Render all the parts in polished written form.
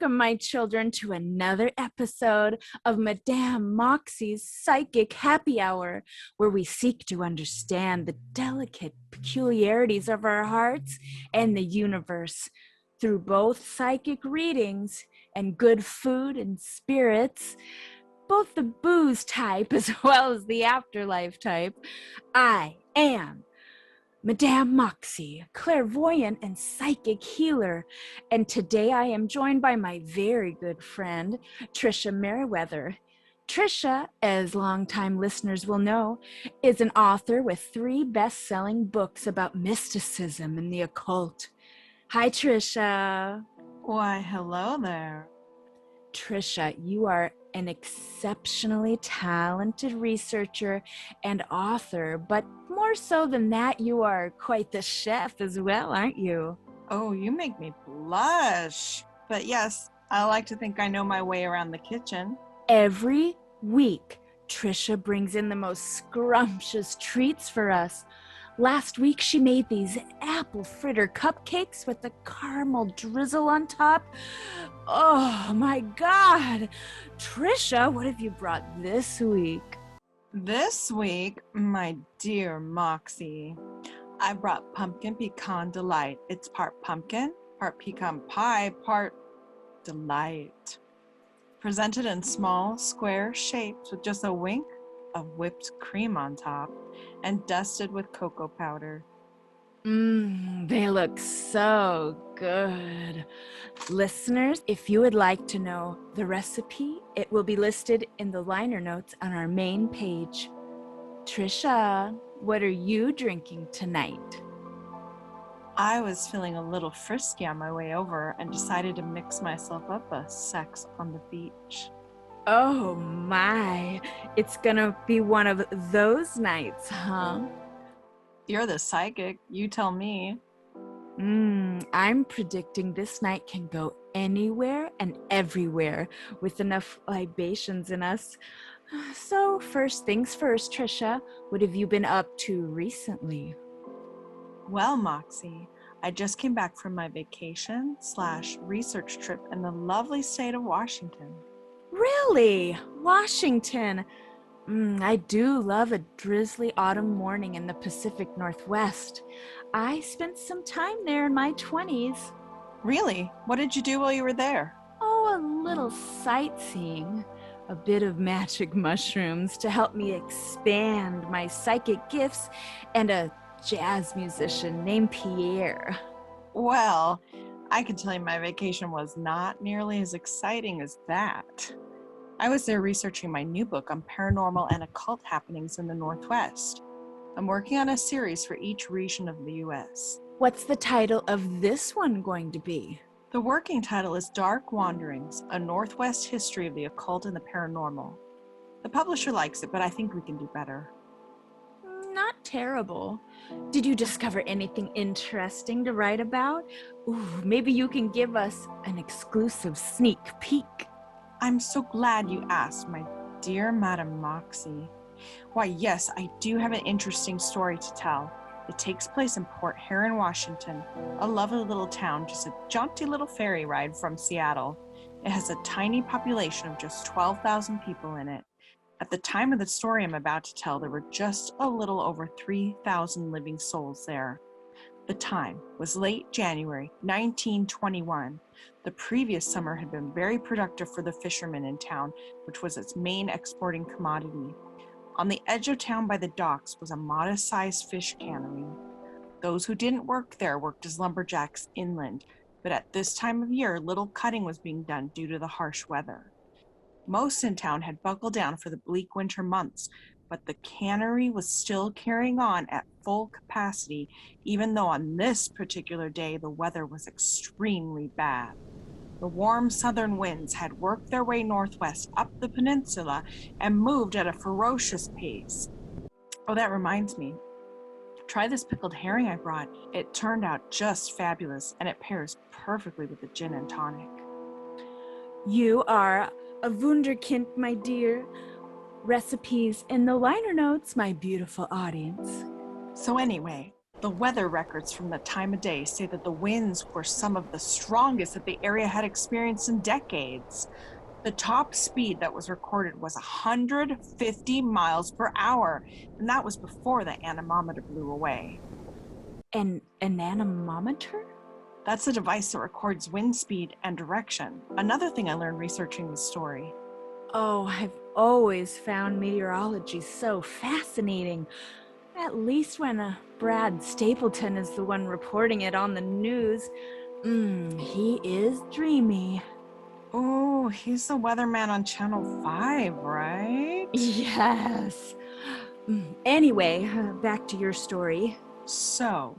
Welcome, my children, to another episode of Madame Moxy's Psychic Happy Hour, where we seek to understand the delicate peculiarities of our hearts and the universe through both psychic readings and good food and spirits, both the booze type as well as the afterlife type. I am Madame Moxy, clairvoyant and psychic healer, and today I am joined by my very good friend, Tricia Merryweather. Tricia, as longtime listeners will know, is an author with 3 best-selling books about mysticism and the occult. Hi, Tricia. Why, hello there. Tricia, you are an exceptionally talented researcher and author, but more so than that, you are quite the chef as well, aren't you? Oh, you make me blush. But yes, I like to think I know my way around the kitchen. Every week, Tricia brings in the most scrumptious treats for us. Last week, she made these apple fritter cupcakes with the caramel drizzle on top. Oh my God! Tricia, what have you brought this week? This week, my dear Moxy, I brought pumpkin pecan delight. It's part pumpkin, part pecan pie, part delight. Presented in small, square shapes with just a wink of whipped cream on top and dusted with cocoa powder. They look so good. Listeners, if you would like to know the recipe, it will be listed in the liner notes on our main page. Tricia, what are you drinking tonight? I was feeling a little frisky on my way over and decided to mix myself up a sex on the beach. Oh my, it's gonna be one of those nights, huh? You're the psychic, you tell me. I'm predicting this night can go anywhere and everywhere with enough libations in us. So first things first, Tricia, what have you been up to recently? Well, Moxy, I just came back from my vacation/research trip in the lovely state of Washington. Really? Washington? I do love a drizzly autumn morning in the Pacific Northwest. I spent some time there in my 20s. Really? What did you do while you were there? Oh, a little sightseeing. A bit of magic mushrooms to help me expand my psychic gifts, and a jazz musician named Pierre. Well, I can tell you my vacation was not nearly as exciting as that. I was there researching my new book on paranormal and occult happenings in the Northwest. I'm working on a series for each region of the U.S. What's the title of this one going to be? The working title is Dark Wanderings, a Northwest history of the occult and the paranormal. The publisher likes it, but I think we can do better. Not terrible. Did you discover anything interesting to write about? Ooh, maybe you can give us an exclusive sneak peek. I'm so glad you asked, my dear Madame Moxy. Why, yes, I do have an interesting story to tell. It takes place in Port Huron, Washington, a lovely little town, just a jaunty little ferry ride from Seattle. It has a tiny population of just 12,000 people in it. At the time of the story I'm about to tell, there were just a little over 3,000 living souls there. The time was late January 1921. The previous summer had been very productive for the fishermen in town, which was its main exporting commodity. On the edge of town by the docks was a modest-sized fish cannery. Those who didn't work there worked as lumberjacks inland, but at this time of year, little cutting was being done due to the harsh weather. Most in town had buckled down for the bleak winter months, but the cannery was still carrying on at full capacity, even though on this particular day the weather was extremely bad. The warm southern winds had worked their way northwest up the peninsula and moved at a ferocious pace. Oh, that reminds me. Try this pickled herring I brought. It turned out just fabulous, and it pairs perfectly with the gin and tonic. You are a wunderkind, my dear. Recipes in the liner notes, my beautiful audience. So anyway, The weather records from the time of day say that the winds were some of the strongest that the area had experienced in decades. The top speed that was recorded was 150 miles per hour, and that was before the anemometer blew away. An anemometer? That's a device that records wind speed and direction. Another thing I learned researching the story. Oh, I've always found meteorology so fascinating. At least when Brad Stapleton is the one reporting it on the news. He is dreamy. Oh, he's the weatherman on Channel 5, right? Yes. Anyway, back to your story. So,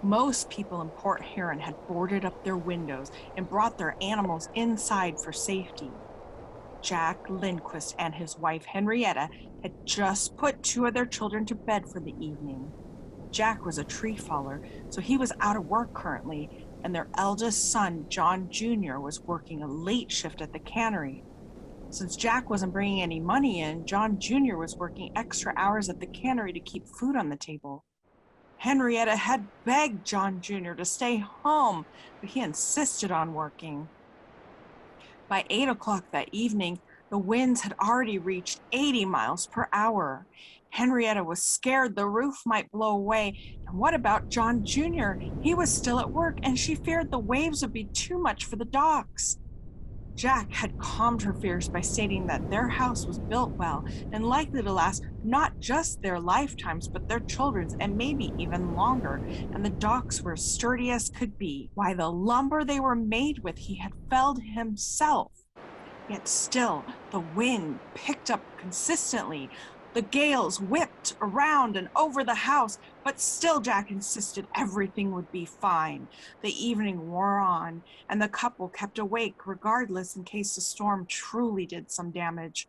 most people in Port Huron had boarded up their windows and brought their animals inside for safety. Jack Lindquist and his wife Henrietta had just put 2 of their children to bed for the evening. Jack was a tree faller, so he was out of work currently, and their eldest son, John Jr., was working a late shift at the cannery. Since Jack wasn't bringing any money in, John Jr. was working extra hours at the cannery to keep food on the table. Henrietta had begged John Jr. to stay home, but he insisted on working. By 8 o'clock that evening, the winds had already reached 80 miles per hour. Henrietta was scared the roof might blow away. And what about John Jr.? He was still at work, and she feared the waves would be too much for the docks. Jack had calmed her fears by stating that their house was built well and likely to last not just their lifetimes, but their children's, and maybe even longer, and the docks were as sturdy as could be. Why, the lumber they were made with he had felled himself. Yet still, the wind picked up consistently. The gales whipped around and over the house, but still Jack insisted everything would be fine. The evening wore on, and the couple kept awake regardless in case the storm truly did some damage.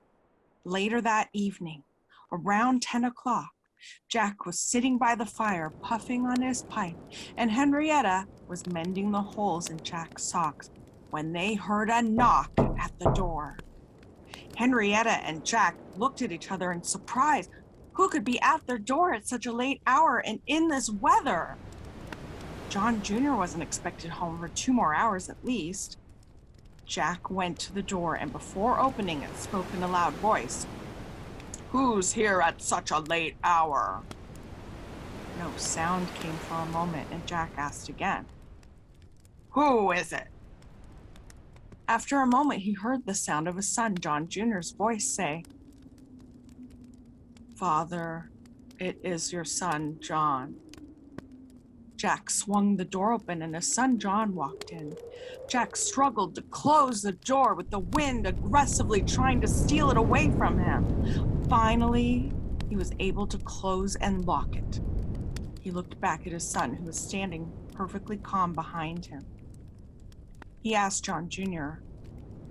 Later that evening, around 10 o'clock, Jack was sitting by the fire puffing on his pipe, and Henrietta was mending the holes in Jack's socks when they heard a knock at the door. Henrietta and Jack looked at each other in surprise. Who could be at their door at such a late hour and in this weather? John Jr. wasn't expected home for 2 more hours at least. Jack went to the door and before opening it spoke in a loud voice. "Who's here at such a late hour?" No sound came for a moment and Jack asked again. "Who is it?" After a moment, he heard the sound of his son, John Jr.'s voice say, "Father, it is your son, John." Jack swung the door open and his son, John, walked in. Jack struggled to close the door with the wind aggressively trying to steal it away from him. Finally, he was able to close and lock it. He looked back at his son, who was standing perfectly calm behind him. He asked John Jr.,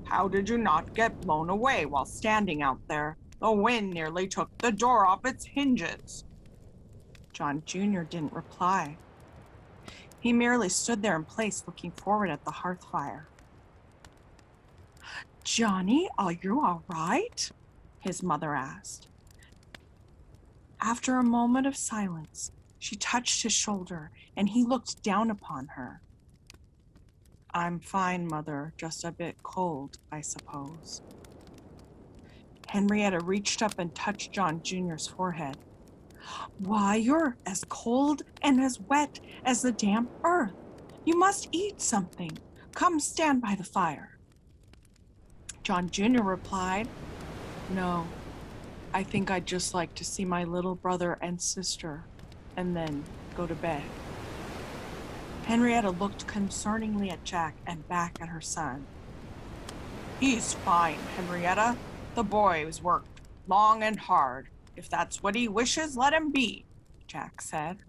"How did you not get blown away while standing out there? The wind nearly took the door off its hinges." John Jr. didn't reply. He merely stood there in place looking forward at the hearth fire. "Johnny, are you all right?" his mother asked. After a moment of silence, she touched his shoulder and he looked down upon her. "I'm fine, Mother, just a bit cold, I suppose." Henrietta reached up and touched John Jr.'s forehead. "Why, you're as cold and as wet as the damp earth. You must eat something. Come stand by the fire." John Jr. replied, "No, I think I'd just like to see my little brother and sister, and then go to bed." Henrietta looked concerningly at Jack and back at her son. "He's fine, Henrietta. The boy's worked long and hard. If that's what he wishes, let him be," Jack said.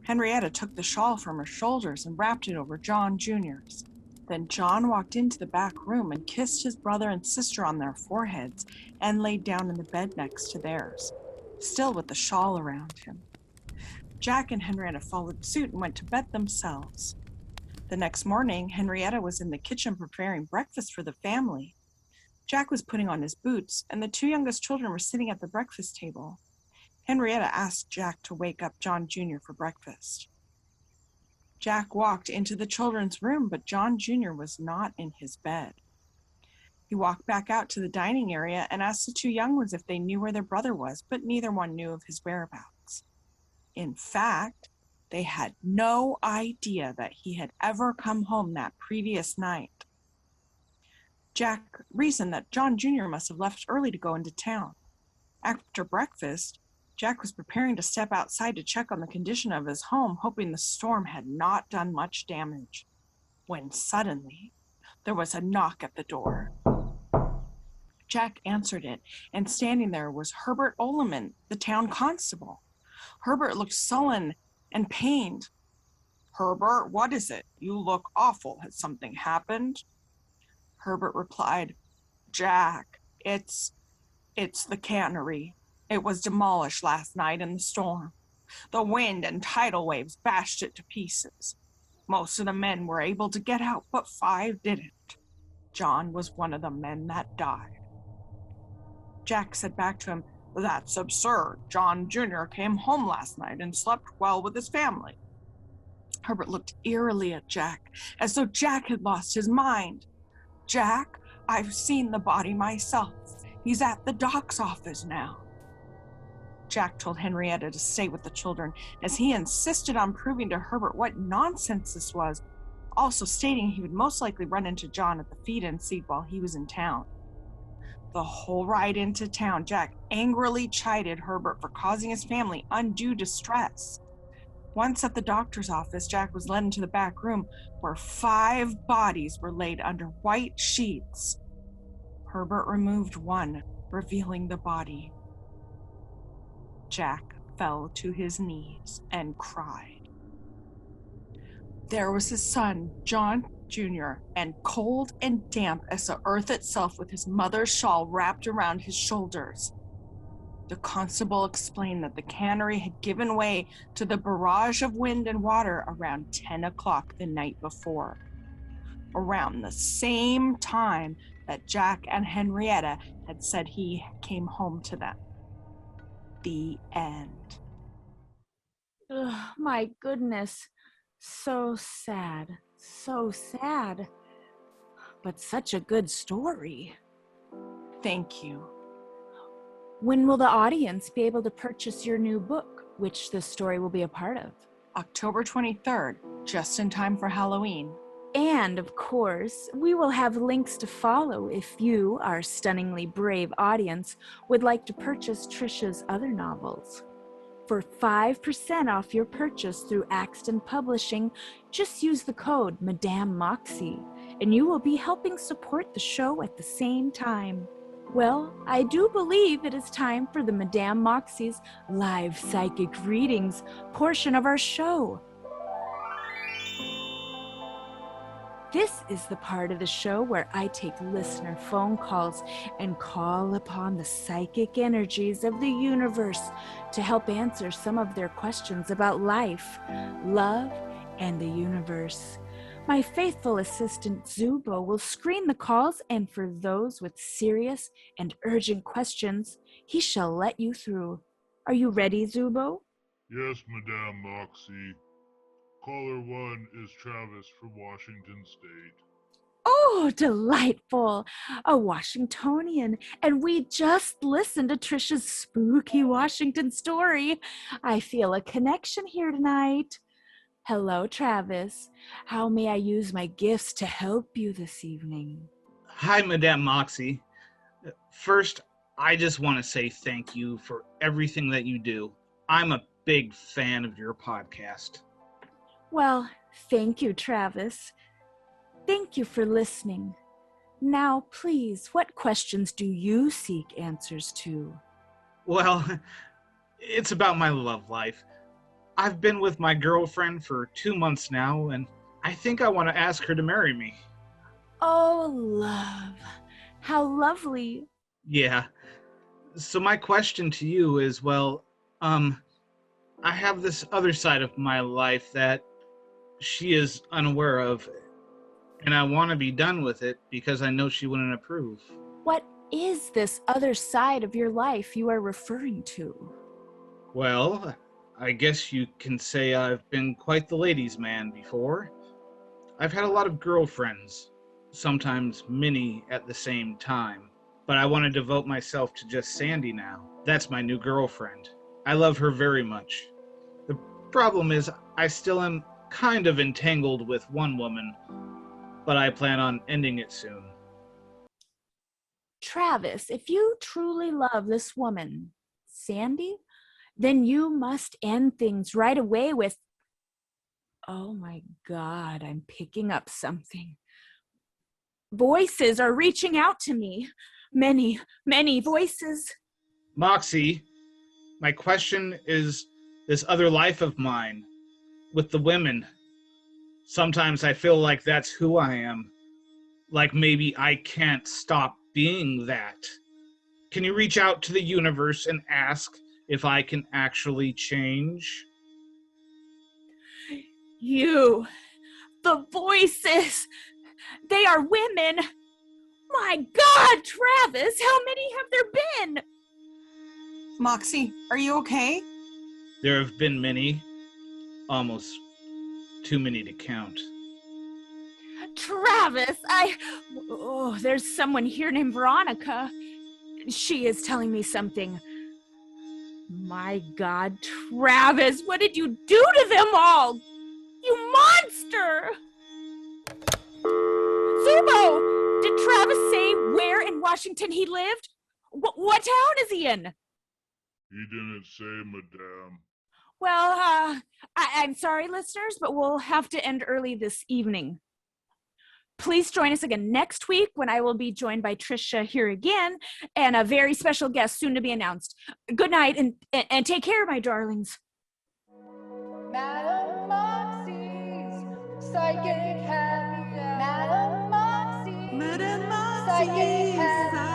Henrietta took the shawl from her shoulders and wrapped it over John Jr.'s. Then John walked into the back room and kissed his brother and sister on their foreheads and laid down in the bed next to theirs, still with the shawl around him. Jack and Henrietta followed suit and went to bed themselves. The next morning, Henrietta was in the kitchen preparing breakfast for the family. Jack was putting on his boots, and the 2 youngest children were sitting at the breakfast table. Henrietta asked Jack to wake up John Jr. for breakfast. Jack walked into the children's room, but John Jr. was not in his bed. He walked back out to the dining area and asked the two young ones if they knew where their brother was, but neither one knew of his whereabouts. In fact, they had no idea that he had ever come home that previous night. Jack reasoned that John Jr. must have left early to go into town. After breakfast, Jack was preparing to step outside to check on the condition of his home, hoping the storm had not done much damage, when suddenly there was a knock at the door. Jack answered it, and standing there was Herbert Oleman, the town constable. Herbert looked sullen and pained. "Herbert, what is it? You look awful. Has something happened?" Herbert replied, "Jack, it's the cannery. It was demolished last night in the storm. The wind and tidal waves bashed it to pieces. Most of the men were able to get out, but 5 didn't. John was one of the men that died." Jack said back to him, "That's absurd. John Jr. came home last night and slept well with his family." Herbert looked eerily at Jack, as though Jack had lost his mind. "Jack, I've seen the body myself. He's at the doc's office now." Jack told Henrietta to stay with the children, as he insisted on proving to Herbert what nonsense this was, also stating he would most likely run into John at the feed-in seed while he was in town. The whole ride into town, Jack angrily chided Herbert for causing his family undue distress. Once at the doctor's office, Jack was led into the back room where 5 bodies were laid under white sheets. Herbert removed one, revealing the body. Jack fell to his knees and cried. There was his son, John Jr., and cold and damp as the earth itself, with his mother's shawl wrapped around his shoulders. The constable explained that the cannery had given way to the barrage of wind and water around 10 o'clock the night before, around the same time that Jack and Henrietta had said he came home to them. The end. Ugh, my goodness. So sad. So sad. But such a good story. Thank you. When will the audience be able to purchase your new book, which this story will be a part of? October 23rd, just in time for Halloween. And, of course, we will have links to follow if you, our stunningly brave audience, would like to purchase Tricia's other novels. For 5% off your purchase through Axton Publishing, just use the code Madame Moxy, and you will be helping support the show at the same time. Well, I do believe it is time for the Madame Moxy's live psychic readings portion of our show. This is the part of the show where I take listener phone calls and call upon the psychic energies of the universe to help answer some of their questions about life, love, and the universe. My faithful assistant Zubo will screen the calls, and for those with serious and urgent questions, he shall let you through. Are you ready, Zubo? Yes, Madame Moxy. Caller 1 is Travis from Washington State. Oh, delightful! A Washingtonian, and we just listened to Tricia's spooky Washington story. I feel a connection here tonight. Hello, Travis. How may I use my gifts to help you this evening? Hi, Madame Moxy. First, I just want to say thank you for everything that you do. I'm a big fan of your podcast. Well, thank you, Travis. Thank you for listening. Now, please, what questions do you seek answers to? Well, it's about my love life. I've been with my girlfriend for 2 months now, and I think I want to ask her to marry me. Oh, love. How lovely. Yeah. So my question to you is, I have this other side of my life that she is unaware of, and I want to be done with it because I know she wouldn't approve. What is this other side of your life you are referring to? Well, I guess you can say I've been quite the ladies' man before. I've had a lot of girlfriends, sometimes many at the same time, but I want to devote myself to just Sandy now. That's my new girlfriend. I love her very much. The problem is, I still am kind of entangled with one woman, but I plan on ending it soon. Travis, if you truly love this woman, Sandy, then you must end things right away with, oh my God, I'm picking up something. Voices are reaching out to me. Many, many voices. Moxy, my question is this other life of mine with the women. Sometimes I feel like that's who I am. Like maybe I can't stop being that. Can you reach out to the universe and ask if I can actually change? You, the voices, they are women. My God, Travis, how many have there been? Moxy, are you okay? There have been many, almost too many to count. Travis, there's someone here named Veronica. She is telling me something. My God, Travis, what did you do to them all? You monster! Zubo, did Travis say where in Washington he lived? What town is he in? He didn't say, madame. Well, I'm sorry, listeners, but we'll have to end early this evening. Please join us again next week when I will be joined by Tricia here again and a very special guest soon to be announced. Good night and take care, my darlings. Madam Moxy's psychic happy hour. Madam Moxy's psychic happy